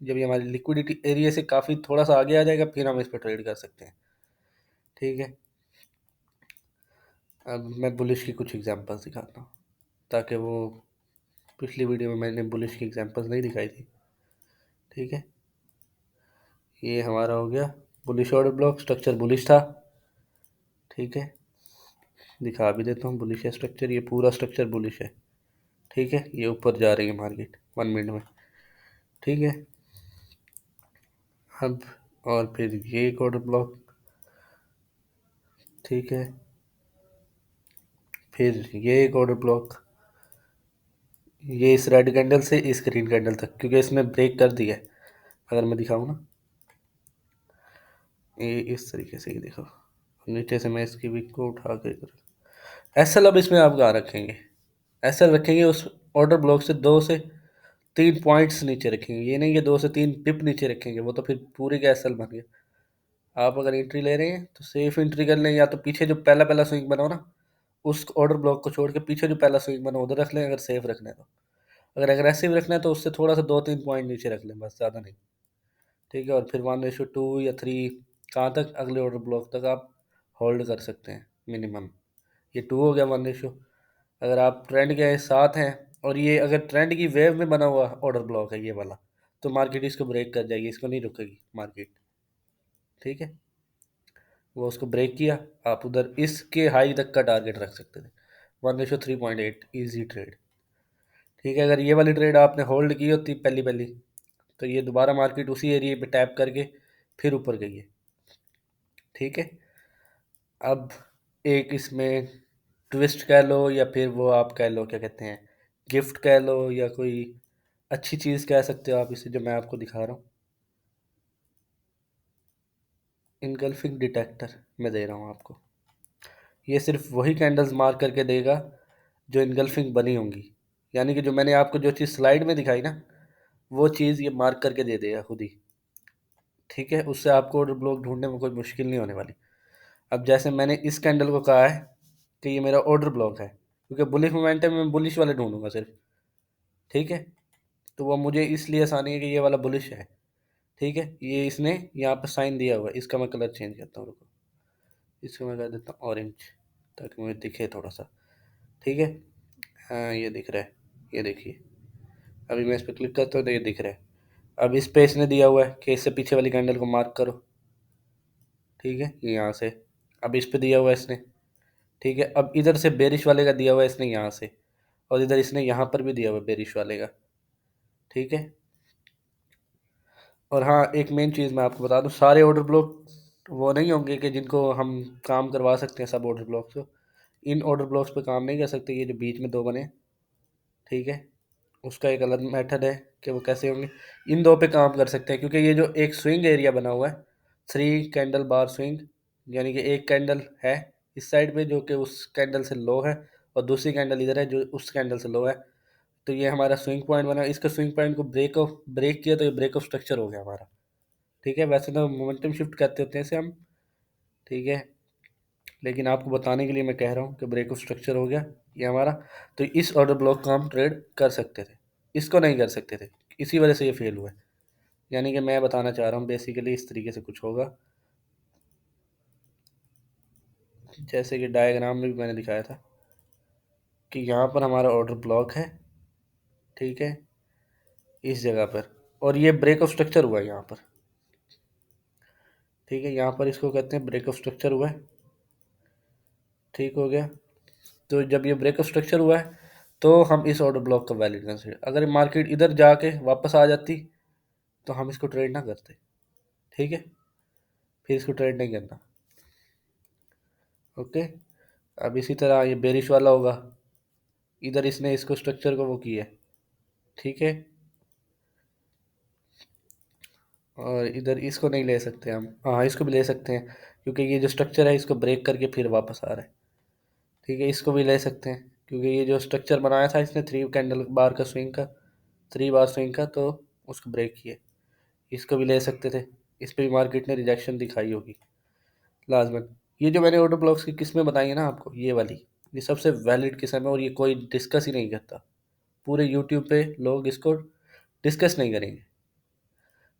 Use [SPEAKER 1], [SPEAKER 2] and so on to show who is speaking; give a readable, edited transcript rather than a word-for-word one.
[SPEAKER 1] जब ये हमारी लिक्विडिटी एरिया से काफ़ी थोड़ा सा आगे आ जाएगा फिर हम इस पर ट्रेड कर सकते हैं। ठीक है, अब मैं बुलिश की कुछ एग्जांपल्स दिखाता हूँ, ताकि वो पिछली वीडियो में मैंने बुलिश की एग्जांपल्स नहीं दिखाई थी। ठीक है, ये हमारा हो गया bullish order block, structure bullish था। ठीक है, दिखा भी देता हूँ बुलिश है स्ट्रक्चर, ये पूरा स्ट्रक्चर बुलिश है। ठीक है, ये ऊपर जा रही है मार्केट 1 मिनट में। ठीक है, अब और फिर ये एक ऑर्डर ब्लॉक। ठीक है, फिर ये एक ऑर्डर ब्लॉक, ये इस रेड कैंडल से इस ग्रीन कैंडल तक, क्योंकि इसने ब्रेक कर दिया है। अगर मैं दिखाऊँ ना, ये इस तरीके से, ये देखो नीचे से मैं इसकी विक को उठा के एस एल अब इसमें आप कहाँ रखेंगे, एस एल रखेंगे उस ऑर्डर ब्लॉक से 2 से 3 पॉइंट्स नीचे रखेंगे, ये नहीं कि 2 से 3 पिप नीचे रखेंगे, वो तो फिर पूरे का एस एल बन गया। आप अगर एंट्री ले रहे हैं तो सेफ एंट्री कर लें, या तो पीछे जो पहला पहला स्विंग बनाओ ना, उस ऑर्डर ब्लॉक को छोड़ के पीछे जो पहला स्विंग बना उधर रख लें, अगर सेफ रखना है तो। अगर एग्रेसिव रखना है तो उससे थोड़ा सा 2-3 पॉइंट नीचे रख लें, बस, ज़्यादा नहीं। ठीक है, और फिर 1:2 या 3 कहाँ तक, अगले ऑर्डर ब्लॉक तक आप होल्ड कर सकते हैं मिनिमम। ये 2 हो गया 1:। अगर आप ट्रेंड के साथ हैं, और ये अगर ट्रेंड की वेव में बना हुआ ऑर्डर ब्लॉक है ये वाला, तो मार्केट इसको ब्रेक कर जाएगी, इसको नहीं रुकेगी मार्केट। ठीक है, वो उसको ब्रेक किया, आप उधर इसके हाई तक का टारगेट रख सकते थे, 1:3.8, ईजी ट्रेड। ठीक है, अगर ये वाली ट्रेड आपने होल्ड की होती पहली पहली, तो ये दोबारा मार्केट उसी एरिया पे टैप करके फिर ऊपर गई है। ठीक है, अब एक इसमें ट्विस्ट कह लो, या फिर वो आप कह लो क्या कहते हैं, गिफ्ट कह लो, या कोई अच्छी चीज़ कह सकते हो आप इसे, जो मैं आपको दिखा रहा हूँ। इनगल्फिंग डिटेक्टर मैं दे रहा हूँ आपको, ये सिर्फ वही कैंडल्स मार्क करके देगा जो इनगल्फिंग बनी होंगी, यानी कि जो मैंने आपको जो चीज़ स्लाइड में दिखाई ना, वो चीज़ ये मार्क करके दे देगा खुद ही। ठीक है, उससे आपको ऑर्डर ब्लॉक ढूंढने में कोई मुश्किल नहीं होने वाली। अब जैसे मैंने इस कैंडल को कहा है कि ये मेरा ऑर्डर ब्लॉक है, क्योंकि बुलिश मोमेंटम में बुलिश वाले ढूंढूंगा सिर्फ। ठीक है, तो वो मुझे इसलिए आसानी है कि ये वाला बुलिश है। ठीक है, ये इसने यहाँ पर साइन दिया हुआ है, इसका मैं कलर चेंज करता हूँ, रुको, इसको मैं कर देता हूँ ऑरेंज, ताकि मुझे दिखे थोड़ा सा। ठीक है, हाँ ये दिख रहा है, ये देखिए, अभी मैं इस पर क्लिक करता हूँ तो ये दिख रहा है। अब इस पे इसने दिया हुआ है कि इससे पीछे वाली कैंडल को मार्क करो। ठीक है, ये यहाँ से, अब इस पे दिया हुआ है इसने। ठीक है, अब इधर से बेरिश वाले का दिया हुआ है इसने यहाँ से, और इधर इसने यहाँ पर भी दिया हुआ है बेरिश वाले का। ठीक है, और हाँ एक मेन चीज़ मैं आपको बता दूँ, सारे ऑर्डर ब्लॉक वो नहीं होंगे कि जिनको हम काम करवा सकते हैं सब ऑर्डर ब्लॉक से। इन ऑर्डर ब्लॉक्स पे काम नहीं कर सकते ये जो बीच में 2 बने। ठीक है, उसका एक अलग मेथड है कि वो कैसे होंगे। इन 2 पे काम कर सकते हैं, क्योंकि ये जो एक स्विंग एरिया बना हुआ है, 3 कैंडल बार स्विंग, यानी कि एक कैंडल है इस साइड पे जो कि उस कैंडल से लो है, और दूसरी कैंडल इधर है जो उस कैंडल से लो है। तो ये हमारा स्विंग पॉइंट बना, इसका स्विंग पॉइंट को ब्रेक किया तो ये ब्रेक ऑफ स्ट्रक्चर हो गया हमारा। ठीक है, वैसे तो मोमेंटम शिफ्ट कहते होते हैं इसे हम। ठीक है, लेकिन आपको बताने के लिए मैं कह रहा हूँ कि ब्रेक ऑफ स्ट्रक्चर हो गया ये हमारा। तो इस ऑर्डर ब्लॉक को हम ट्रेड कर सकते थे, इसको नहीं कर सकते थे, इसी वजह से ये फेल हुआ है। यानी कि मैं बताना चाह रहा हूँ बेसिकली इस तरीके से कुछ होगा, जैसे कि डायग्राम में भी मैंने दिखाया था कि यहाँ पर हमारा ऑर्डर ब्लॉक है। ठीक है, इस जगह पर, और ये ब्रेक ऑफ स्ट्रक्चर हुआ है यहाँ पर। ठीक है, यहाँ पर इसको कहते हैं ब्रेक ऑफ स्ट्रक्चर हुआ है। ठीक हो गया, तो जब ये ब्रेक ऑफ स्ट्रक्चर हुआ है तो हम इस ऑर्डर ब्लॉक का वैलिड कंसिडर, अगर मार्केट इधर जाके वापस आ जाती तो हम इसको ट्रेड ना करते। ठीक है, फिर इसको ट्रेड नहीं करना। ओके, अब इसी तरह ये बेरिश वाला होगा, इधर इसने इसको स्ट्रक्चर को वो किया है। ठीक है, और इधर इसको नहीं ले सकते हम, हाँ इसको भी ले सकते हैं, क्योंकि ये जो स्ट्रक्चर है इसको ब्रेक करके फिर वापस आ रहा है। ठीक है, इसको भी ले सकते हैं, क्योंकि ये जो स्ट्रक्चर बनाया था इसने 3 कैंडल बार का स्विंग का, 3 बार स्विंग का, तो उसको ब्रेक किया। इसको भी ले सकते थे, इस पर भी मार्केट ने रिजेक्शन दिखाई होगी लाजमन। ये जो मैंने ऑर्डर ब्लॉक्स की किस्में बताई है ना आपको, ये वाली, ये सबसे वैलिड किस्म है, और ये कोई डिस्कस ही नहीं करता। पूरे यूट्यूब पे लोग इसको डिस्कस नहीं करेंगे।